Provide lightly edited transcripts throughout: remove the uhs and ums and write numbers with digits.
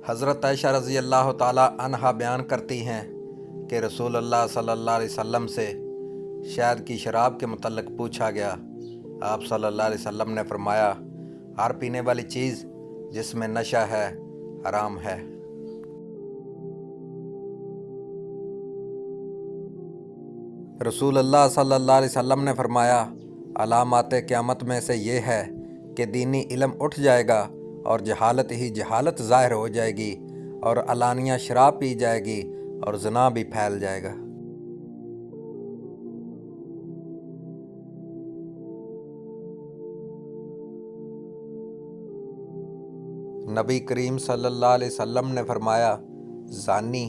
حضرت عائشہ رضی اللہ تعالی عنہا بیان کرتی ہیں کہ رسول اللہ صلی اللہ علیہ وسلم سے شہد کی شراب کے متعلق پوچھا گیا۔ آپ صلی اللہ علیہ وسلم نے فرمایا، ہر پینے والی چیز جس میں نشہ ہے حرام ہے۔ رسول اللہ صلی اللہ علیہ وسلم نے فرمایا، علامات قیامت میں سے یہ ہے کہ دینی علم اٹھ جائے گا اور جہالت ہی جہالت ظاہر ہو جائے گی، اور علانیہ شراب پی جائے گی اور زنا بھی پھیل جائے گا۔ نبی کریم صلی اللہ علیہ وسلم نے فرمایا، زانی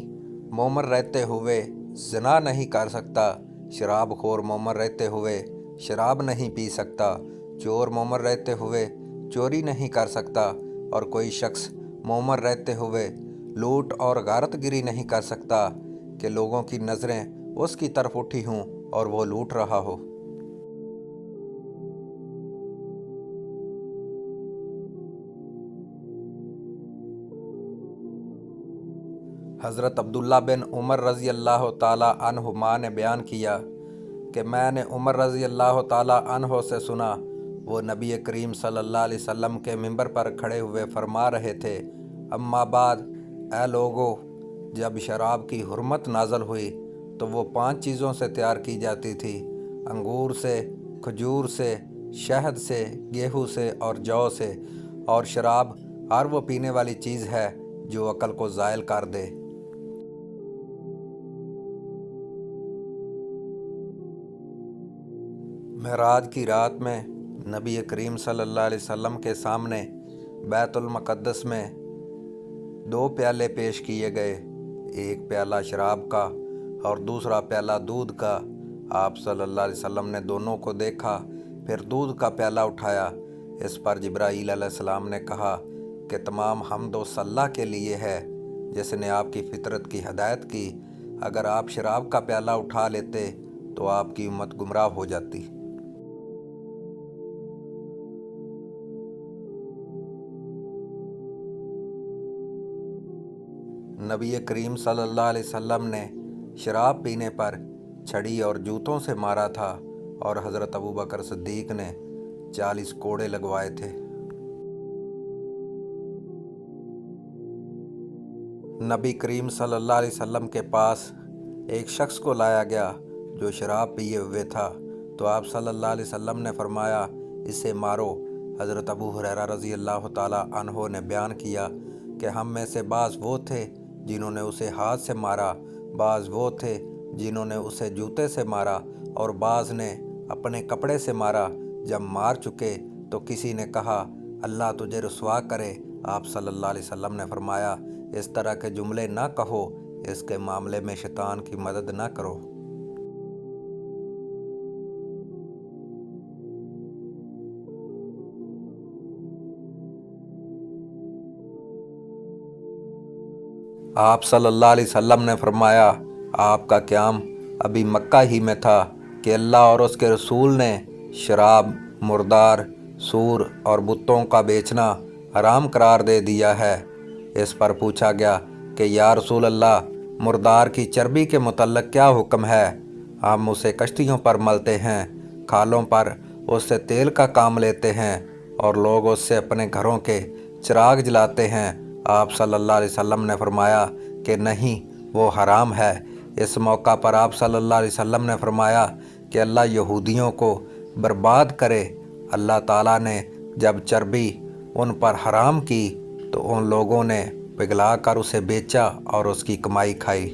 مومن رہتے ہوئے زنا نہیں کر سکتا، شراب خور مومن رہتے ہوئے شراب نہیں پی سکتا، چور مومن رہتے ہوئے چوری نہیں کر سکتا، اور کوئی شخص مومن رہتے ہوئے لوٹ اور غارت گری نہیں کر سکتا کہ لوگوں کی نظریں اس کی طرف اٹھی ہوں اور وہ لوٹ رہا ہو۔ حضرت عبداللہ بن عمر رضی اللہ تعالی عنہما نے بیان کیا کہ میں نے عمر رضی اللہ تعالی عنہ سے سنا، وہ نبی کریم صلی اللہ علیہ وسلم کے ممبر پر کھڑے ہوئے فرما رہے تھے، اما بعد، اے لوگو، جب شراب کی حرمت نازل ہوئی تو وہ 5 چیزوں سے تیار کی جاتی تھی: انگور سے، کھجور سے، شہد سے، گیہوں سے اور جو سے، اور شراب ہر وہ پینے والی چیز ہے جو عقل کو زائل کر دے۔ معراج کی رات میں نبی کریم صلی اللہ علیہ وسلم کے سامنے بیت المقدس میں 2 پیالے پیش کیے گئے، ایک پیالہ شراب کا اور دوسرا پیالہ دودھ کا۔ آپ صلی اللہ علیہ وسلم نے دونوں کو دیکھا، پھر دودھ کا پیالہ اٹھایا۔ اس پر جبرائیل علیہ السلام نے کہا کہ تمام حمد و ثنا کے لیے ہے جس نے آپ کی فطرت کی ہدایت کی، اگر آپ شراب کا پیالہ اٹھا لیتے تو آپ کی امت گمراہ ہو جاتی۔ نبی کریم صلی اللہ علیہ وسلم نے شراب پینے پر چھڑی اور جوتوں سے مارا تھا، اور حضرت ابوبکر صدیق نے 40 کوڑے لگوائے تھے۔ نبی کریم صلی اللہ علیہ وسلم کے پاس ایک شخص کو لایا گیا جو شراب پیے ہوئے تھا، تو آپ صلی اللہ علیہ وسلم نے فرمایا، اسے مارو۔ حضرت ابو ہریرہ رضی اللہ تعالی عنہ نے بیان کیا کہ ہم میں سے بعض وہ تھے جنہوں نے اسے ہاتھ سے مارا، بعض وہ تھے جنہوں نے اسے جوتے سے مارا، اور بعض نے اپنے کپڑے سے مارا۔ جب مار چکے تو کسی نے کہا، اللہ تجھے رسوا کرے۔ آپ صلی اللہ علیہ وسلم نے فرمایا، اس طرح کے جملے نہ کہو، اس کے معاملے میں شیطان کی مدد نہ کرو۔ آپ صلی اللہ علیہ وسلم نے فرمایا، آپ کا قیام ابھی مکہ ہی میں تھا کہ اللہ اور اس کے رسول نے شراب، مردار، سور اور بتوں کا بیچنا حرام قرار دے دیا ہے۔ اس پر پوچھا گیا کہ یا رسول اللہ، مردار کی چربی کے متعلق کیا حکم ہے؟ ہم اسے کشتیوں پر ملتے ہیں، کھالوں پر اس سے تیل کا کام لیتے ہیں، اور لوگ اس سے اپنے گھروں کے چراغ جلاتے ہیں۔ آپ صلی اللہ علیہ وسلم نے فرمایا کہ نہیں، وہ حرام ہے۔ اس موقع پر آپ صلی اللہ علیہ وسلم نے فرمایا کہ اللہ یہودیوں کو برباد کرے۔ اللہ تعالیٰ نے جب چربی ان پر حرام کی تو ان لوگوں نے پگھلا کر اسے بیچا اور اس کی کمائی کھائی۔